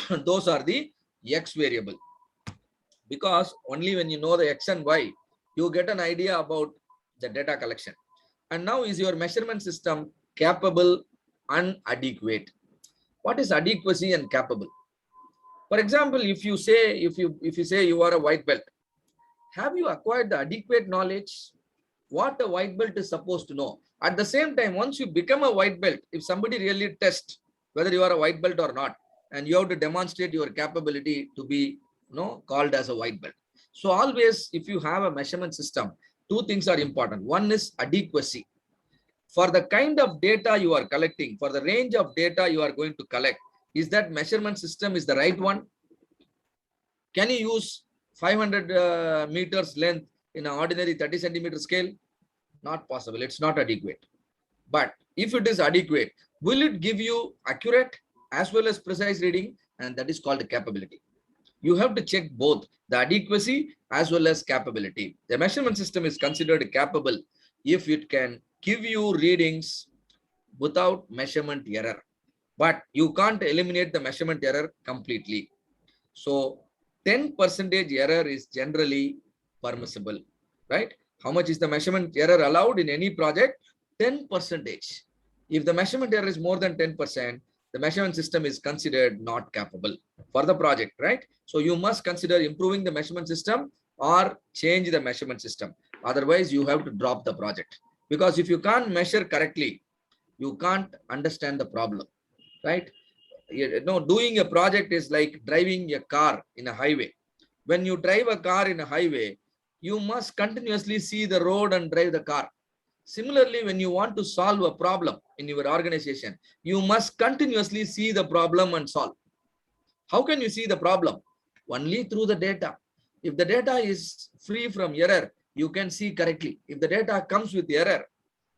those are the X variable. Because only when you know the X and Y, you get an idea about the data collection. And now, is your measurement system capable and adequate? What is adequacy and capable? For example, if you say you are a white belt, have you acquired the adequate knowledge what a white belt is supposed to know? At the same time, once you become a white belt, if somebody really tests whether you are a white belt or not, and you have to demonstrate your capability to be called as a white belt. So always, if you have a measurement system, two things are important. One is adequacy. For the kind of data you are collecting, for the range of data you are going to collect, is that measurement system is the right one? Can you use 500 meters length in an ordinary 30 centimeter scale? Not possible. It's not adequate. But if it is adequate, will it give you accurate as well as precise reading? And that is called capability. You have to check both the adequacy as well as capability. The measurement system is considered capable if it can give you readings without measurement error. But you can't eliminate the measurement error completely. So 10% error is generally permissible, right? How much is the measurement error allowed in any project? 10%. If the measurement error is more than 10%, the measurement system is considered not capable for the project, right? So you must consider improving the measurement system or change the measurement system. Otherwise, you have to drop the project. Because if you can't measure correctly, you can't understand the problem, right? Doing a project is like driving a car in a highway. When you drive a car in a highway, you must continuously see the road and drive the car. Similarly, when you want to solve a problem in your organization, you must continuously see the problem and solve. How can you see the problem? Only through the data. If the data is free from error, you can see correctly. If the data comes with error,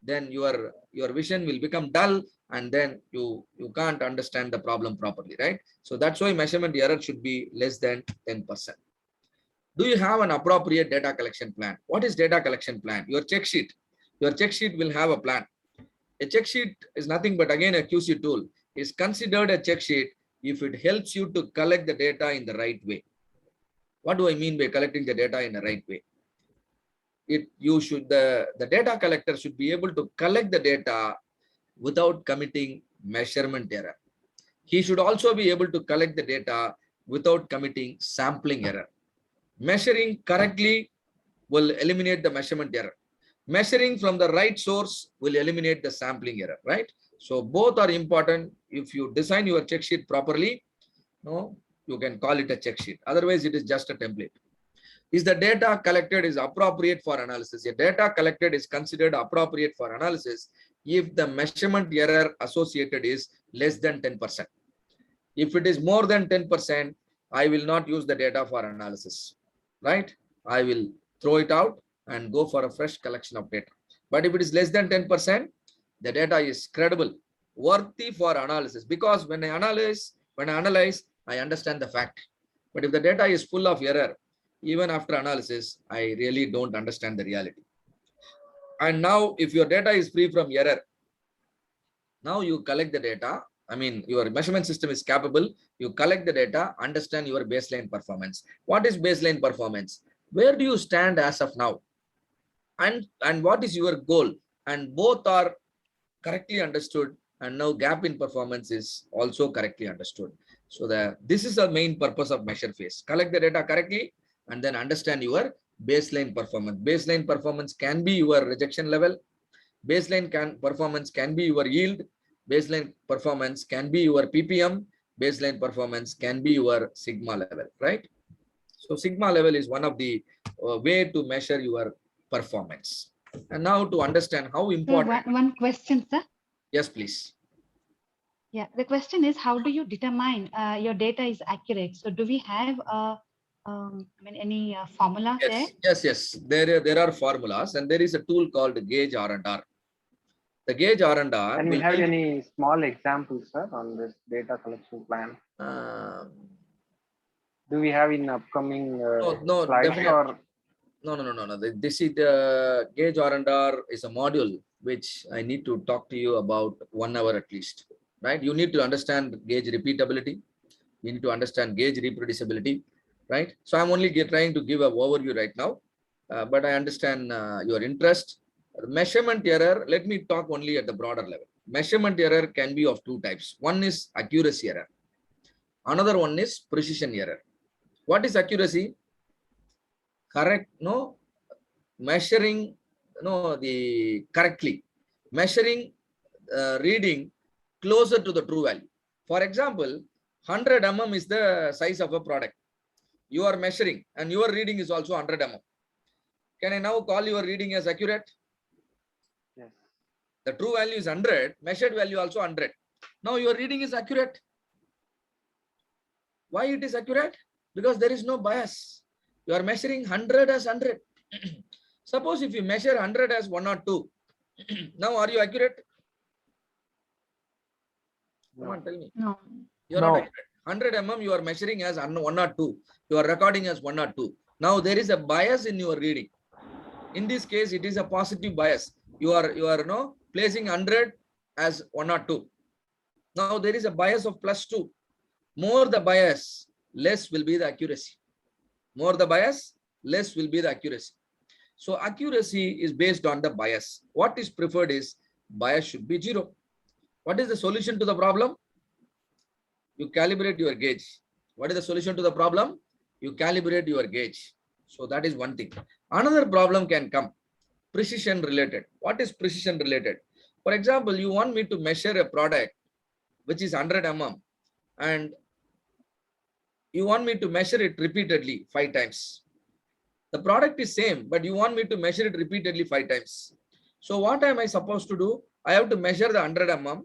then your vision will become dull, and then you can't understand the problem properly, right? So that's why measurement error should be less than 10%. Do you have an appropriate data collection plan? What is data collection plan? Your check sheet. Your check sheet will have a plan. A check sheet is nothing but again a QC tool. Is considered a check sheet if it helps you to collect the data in the right way. What do I mean by collecting the data in the right way? The data collector should be able to collect the data without committing measurement error. He should also be able to collect the data without committing sampling error. Measuring correctly will eliminate the measurement error. Measuring from the right source will eliminate the sampling error, right? So both are important. If you design your check sheet properly, you can call it a check sheet. Otherwise, it is just a template. Is the data collected is appropriate for analysis? A data collected is considered appropriate for analysis if the measurement error associated is less than 10%. If it is more than 10%, I will not use the data for analysis, right? I will throw it out and go for a fresh collection of data. But if it is less than 10%, the data is credible, worthy for analysis. Because when I analyze, I understand the fact. But if the data is full of error, even after analysis, I really don't understand the reality. And now, if your data is free from error, now you collect the data. I mean, your measurement system is capable. You collect the data, understand your baseline performance. What is baseline performance? Where do you stand as of now? And what is your goal? And both are correctly understood. And now gap in performance is also correctly understood. So this is the main purpose of measure phase. Collect the data correctly and then understand your baseline performance. Baseline performance can be your rejection level. Baseline performance can be your yield. Baseline performance can be your PPM. Baseline performance can be your sigma level, right? So sigma level is one of the way to measure your performance. And now to understand how important. One question, sir. Yes, please. Yeah, the question is, how do you determine your data is accurate? So do we have any formula there? Yes. There are formulas, and there is a tool called Gauge R&R. The Gauge R&R. Can we have any small examples, sir, on this data collection plan? Do we have in upcoming slides? Or? No. This is the Gauge R&R is a module which I need to talk to you about 1 hour at least, right? You need to understand gauge repeatability. We need to understand gauge reproducibility, right? So I'm only trying to give an overview right now, but I understand your interest. Measurement error, let me talk only at the broader level. Measurement error can be of two types. One is accuracy error. Another one is precision error. What is accuracy? Correct, no, measuring, no, the correctly, measuring, reading closer to the true value. For example, 100 mm is the size of a product. You are measuring and your reading is also 100 mm. Can I now call your reading as accurate? Yes. The true value is 100, measured value also 100. Now your reading is accurate. Why it is accurate? Because there is no bias. You are measuring 100 as 100. Suppose if you measure 100 as 102, now are you accurate? Come on, tell me. No. You are No. not accurate. 100 mm you are measuring as 102. You are recording as 102. Now there is a bias in your reading. In this case, it is a positive bias. You are no placing 100 as 102. Now there is a bias of +2. More the bias, less will be the accuracy. More the bias, less will be the accuracy. So accuracy is based on the bias. What is preferred is bias should be 0. What is the solution to the problem? You calibrate your gauge. What is the solution to the problem? You calibrate your gauge. So that is one thing. Another problem can come, precision related. What is precision related? For example, you want me to measure a product which is 100 mm and you want me to measure it repeatedly 5 times. The product is same, but you want me to measure it repeatedly 5 times. So what am I supposed to do? I have to measure the 100 mm.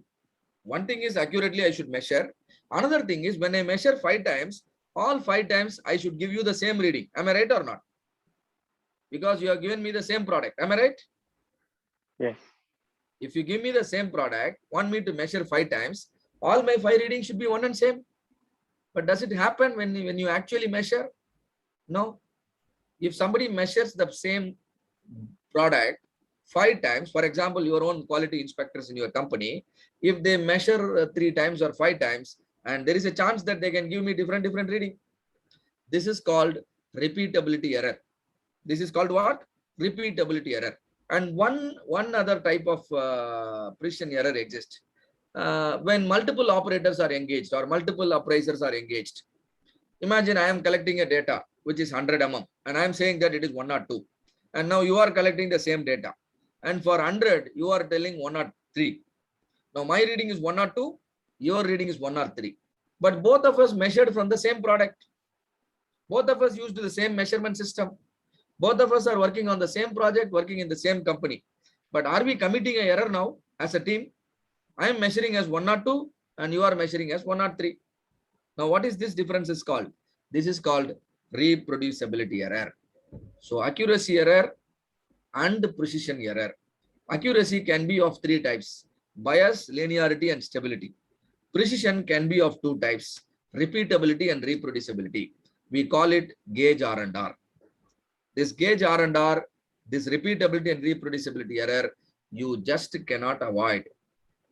One thing is accurately I should measure. Another thing is when I measure 5 times, all 5 times I should give you the same reading. Am I right or not? Because you have given me the same product. Am I right? Yes. If you give me the same product, want me to measure 5 times, all my 5 readings should be one and same. But does it happen when you actually measure? No. If somebody measures the same product 5 times, for example, your own quality inspectors in your company, if they measure 3 times or 5 times, and there is a chance that they can give me different reading. This is called repeatability error. This is called what? Repeatability error. And one other type of precision error exists. When multiple operators are engaged or multiple appraisers are engaged. Imagine I am collecting a data which is 100 mm and I am saying that it is 102. And now you are collecting the same data. And for 100, you are telling 103. Now my reading is 102, your reading is 103. But both of us measured from the same product. Both of us used the same measurement system. Both of us are working on the same project, working in the same company. But are we committing an error now as a team? I am measuring as 102 and you are measuring as 103. Now what is this difference is called? This is called reproducibility error. So accuracy error and precision error. Accuracy can be of 3 types: bias, linearity, and stability. Precision can be of 2 types: repeatability and reproducibility. We call it gauge R&R. This gauge R&R, this repeatability and reproducibility error, you just cannot avoid.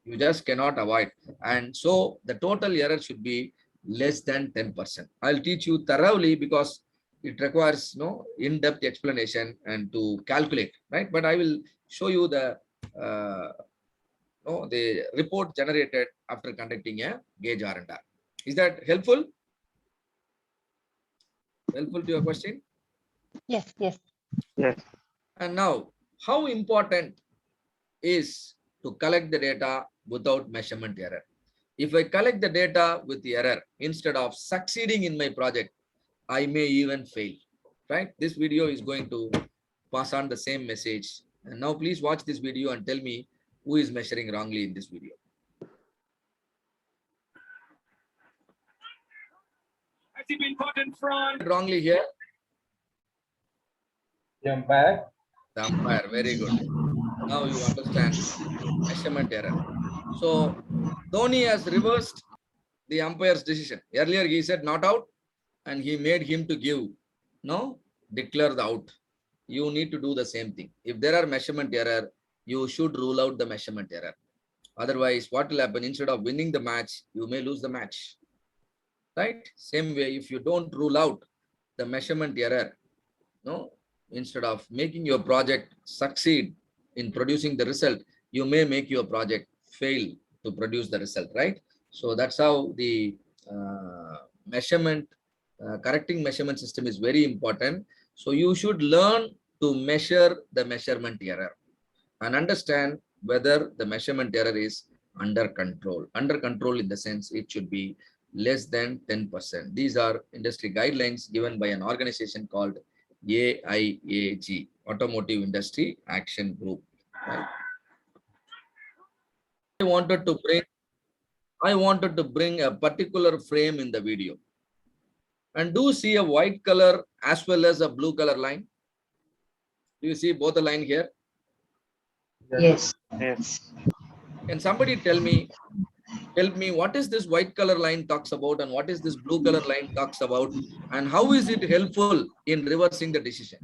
You just cannot avoid. And so the total error should be less than 10%. I'll teach you thoroughly because it requires no in-depth explanation and to calculate, right? But I will show you the the report generated after conducting a gauge R&R. Is that helpful? Helpful to your question? Yes, yes. Yes. And now, how important is to collect the data without measurement error? If I collect the data with the error, instead of succeeding in my project, I may even fail, right? This video is going to pass on the same message. And now please watch this video and tell me who is measuring wrongly in this video. Has he been put in front? Wrongly here? The umpire. The umpire, very good. Now you understand measurement error. So Dhoni has reversed the umpire's decision. Earlier he said not out and he made him to give, declare the out. You need to do the same thing. If there are measurement error, you should rule out the measurement error. Otherwise, what will happen? Instead of winning the match, you may lose the match. right? Same way, if you don't rule out the measurement error, no, instead of making your project succeed in producing the result, you may make your project fail to produce the result, right? So that's how the measurement, correcting measurement system is very important. So you should learn to measure the measurement error and understand whether the measurement error is under control. Under control in the sense it should be less than 10%. These are industry guidelines given by an organization called AIAG, Automotive Industry Action Group. Right? I wanted to bring a particular frame in the video. And do see a white color as well as a blue color line. Do you see both the line here? Yes. Yes. Can somebody tell me what is this white color line talks about and what is this blue color line talks about, and how is it helpful in reversing the decision?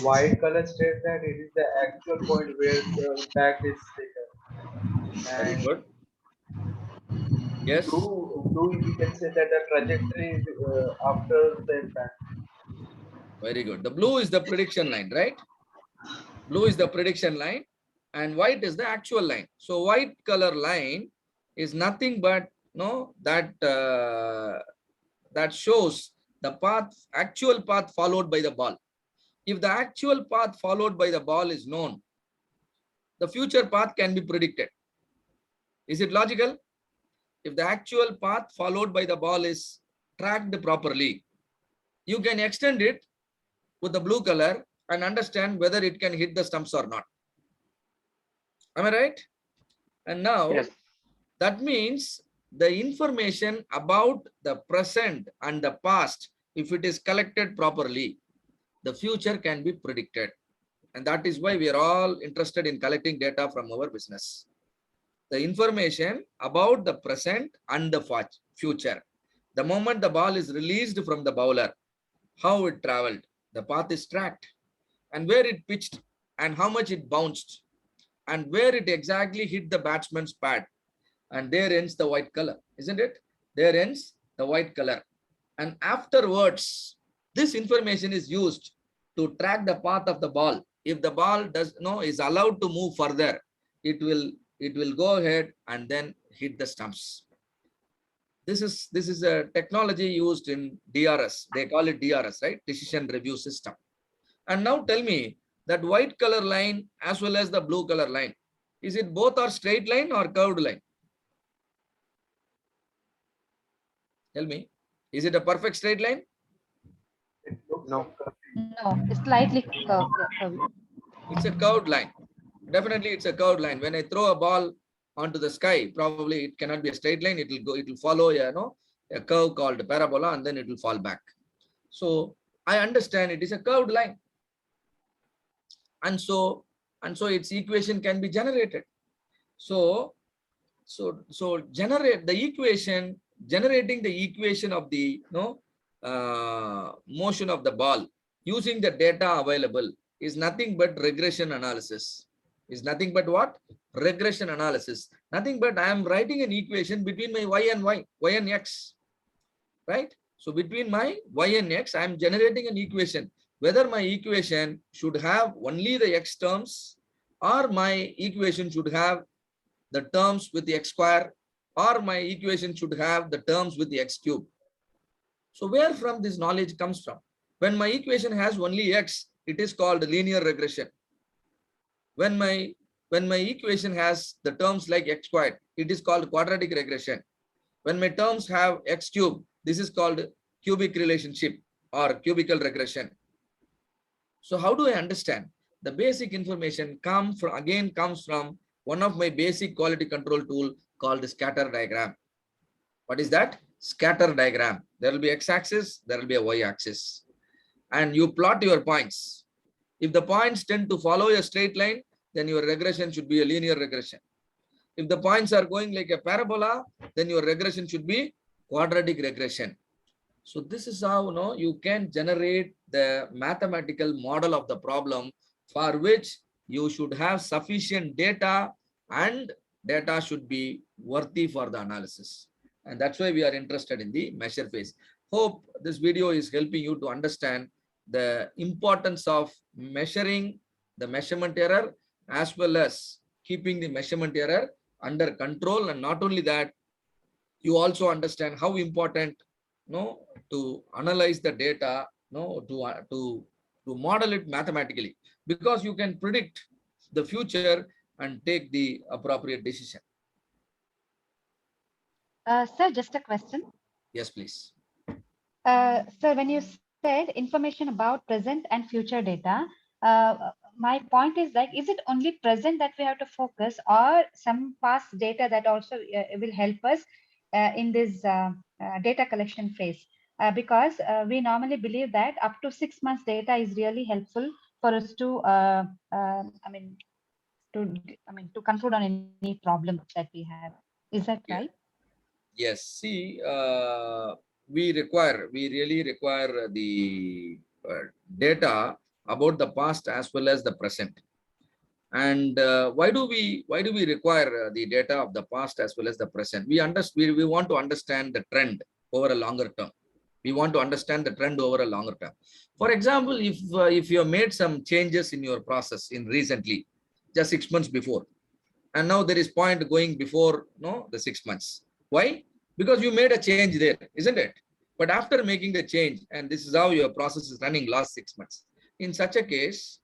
White color states that it is the actual point where the impact is taken. Very And good. Yes. blue, we can say that the trajectory is after the impact. Very good. The blue is the prediction line, right? Blue is the prediction line and white is the actual line. So white color line is nothing but that shows the path, actual path followed by the ball. If the actual path followed by the ball is known, the future path can be predicted. Is it logical? If the actual path followed by the ball is tracked properly, you can extend it with the blue color and understand whether it can hit the stumps or not. Am I right? And now, Yes. that means the information about the present and the past, if it is collected properly, the future can be predicted. And that is why we are all interested in collecting data from our business. The information about the present and the future. The moment the ball is released from the bowler, how it traveled, the path is tracked, and where it pitched, and how much it bounced, and where it exactly hit the batsman's pad. And there ends the white color, isn't it? There ends the white color. And afterwards, this information is used to track the path of the ball. If the ball is allowed to move further, it will go ahead and then hit the stumps. This is a technology used in DRS. They call it DRS, right? Decision Review System. And now tell me that white color line as well as the blue color line, is it both are straight line or curved line? Tell me, is it a perfect straight line? It looks No. like No, it's slightly curved. It's a curved line. Definitely it's a curved line. When I throw a ball onto the sky, probably it cannot be a straight line. It will follow a curve called parabola, and then it will fall back. So I understand it is a curved line. And so its equation can be generated. So generating the equation of the motion of the ball using the data available is nothing but regression analysis. Is nothing but what? Regression analysis. Nothing but I am writing an equation between my y and x, right? So between my y and x, I am generating an equation. Whether my equation should have only the x terms, or my equation should have the terms with the x square, or my equation should have the terms with the x cube. So where from this knowledge comes from? When my equation has only x, it is called linear regression. When my equation has the terms like x squared, it is called quadratic regression. When my terms have x cube, this is called cubic relationship or cubical regression. So how do I understand? The basic information comes from one of my basic quality control tool called scatter diagram. What is that? Scatter diagram. There will be x-axis, there will be a y-axis. And you plot your points. If the points tend to follow a straight line, then your regression should be a linear regression. If the points are going like a parabola, then your regression should be quadratic regression. So this is how you can generate the mathematical model of the problem, for which you should have sufficient data and data should be worthy for the analysis. And that's why we are interested in the measure phase. Hope this video is helping you to understand the importance of measuring the measurement error as well as keeping the measurement error under control. And not only that, you also understand how important to analyze the data, to model it mathematically, because you can predict the future and take the appropriate decision. Sir, just a question. Yes, please. Sir, when you said information about present and future data, my point is like, is it only present that we have to focus, or some past data that also will help us in this data collection phase? Because we normally believe that up to 6 months data is really helpful for us to, to conclude on any problem that we have. Is that Yeah. right? Yes. See, we really require the data about the past as well as the present. And why do we require the data of the past as well as the present? We want to understand the trend over a longer term. We want to understand the trend over a longer term. For example, if you have made some changes in your process in recently, just 6 months before, and now there is point going before the 6 months. Why? Because you made a change there, isn't it? But after making the change, and this is how your process is running last 6 months. In such a case,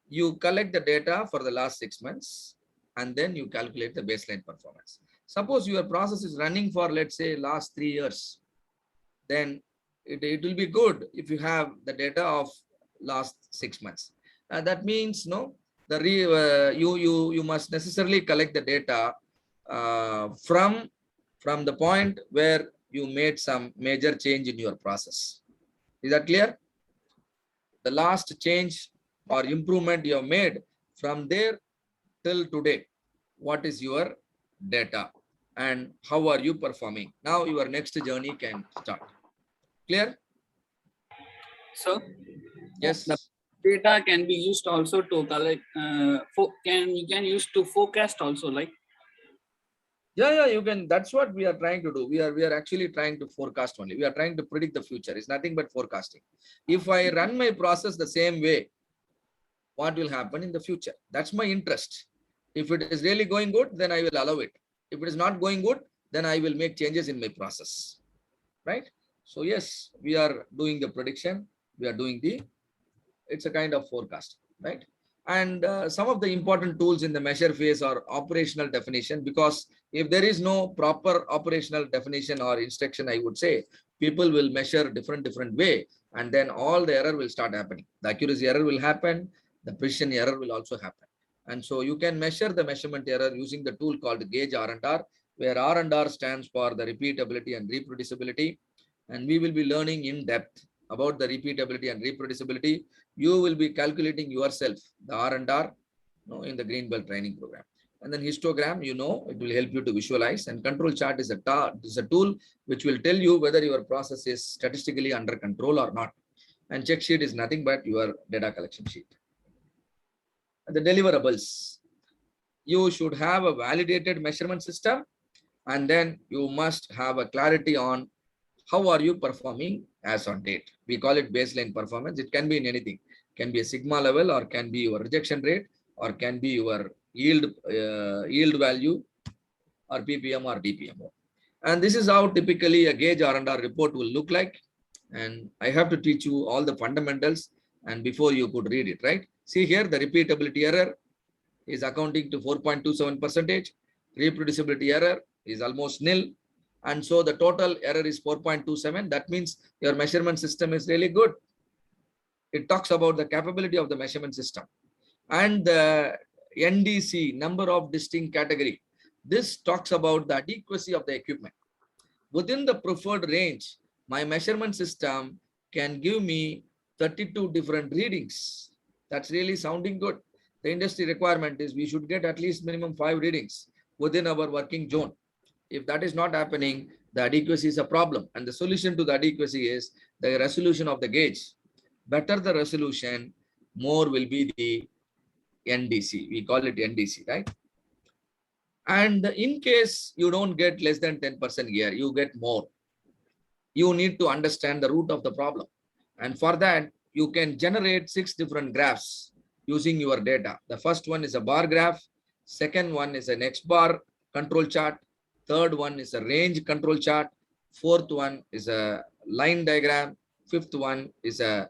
you collect the data for the last 6 months, and then you calculate the baseline performance. Suppose your process is running for, let's say, last 3 years, then it will be good if you have the data of last 6 months. That means you must necessarily collect the data from the point where you made some major change in your process. Is that clear? The last change or improvement you have made, from there till today, what is your data and how are you performing? Now your next journey can start. Clear? So Yes. the data can be used also to collect. You can use to forecast also, like. Yeah, you can. That's what we are trying to do. We are actually trying to forecast only. We are trying to predict the future. It's nothing but forecasting. If I run my process the same way, what will happen in the future? That's my interest. If it is really going good, then I will allow it. If it is not going good, then I will make changes in my process. Right? So yes, we are doing the prediction. We are doing it's a kind of forecast, right? And some of the important tools in the measure phase are operational definition, because if there is no proper operational definition or instruction, I would say people will measure different way, and then all the error will start happening. The accuracy error will happen, the precision error will also happen. And so you can measure the measurement error using the tool called Gauge R&R, where R&R stands for the repeatability and reproducibility. And we will be learning in depth about the repeatability and reproducibility. You will be calculating yourself the R&R in the Greenbelt training program. And then histogram, it will help you to visualize. And control chart is a tool which will tell you whether your process is statistically under control or not. And check sheet is nothing but your data collection sheet. And the deliverables, you should have a validated measurement system, and then you must have a clarity on how are you performing as on date. We call it baseline performance. It can be in anything. Can be a sigma level, or can be your rejection rate, or can be your yield value, or PPM or DPM. And this is how typically a Gauge R&R report will look like. And I have to teach you all the fundamentals, and before you could read it, right? See here, the repeatability error is accounting to 4.27%. Reproducibility error is almost nil. And so the total error is 4.27. That means your measurement system is really good. It talks about the capability of the measurement system. And the NDC, number of distinct category, this talks about the adequacy of the equipment. Within the preferred range, my measurement system can give me 32 different readings. That's really sounding good. The industry requirement is we should get at least minimum 5 readings within our working zone. If that is not happening, the adequacy is a problem. And the solution to the adequacy is the resolution of the gauge. Better the resolution, more will be the NDC. We call it NDC, right? And in case you don't get less than 10% here, you get more. You need to understand the root of the problem. And for that, you can generate 6 different graphs using your data. The first one is a bar graph. Second one is an X bar control chart. Third one is a range control chart. Fourth one is a line diagram. Fifth one is a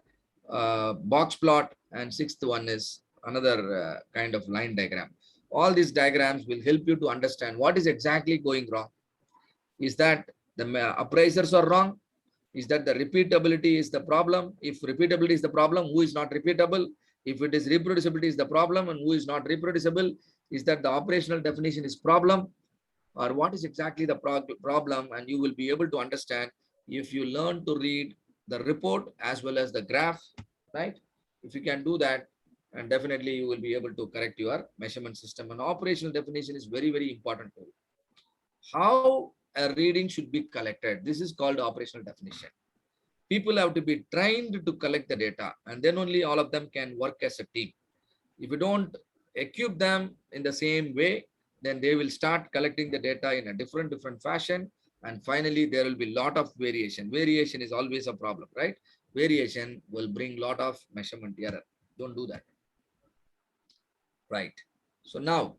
box plot. And sixth one is another kind of line diagram. All these diagrams will help you to understand what is exactly going wrong. Is that the appraisers are wrong? Is that the repeatability is the problem? If repeatability is the problem, who is not repeatable? If it is reproducibility is the problem and who is not reproducible? Is that the operational definition is problem? Or what is exactly the problem? And you will be able to understand if you learn to read the report as well as the graph, right? If you can do that, and definitely you will be able to correct your measurement system. And operational definition is very, very important. How a reading should be collected. This is called operational definition. People have to be trained to collect the data, and then only all of them can work as a team. If you don't equip them in the same way, then they will start collecting the data in a different fashion. And finally, there will be a lot of variation. Variation is always a problem, right? Variation will bring a lot of measurement error. Don't do that. Right. So now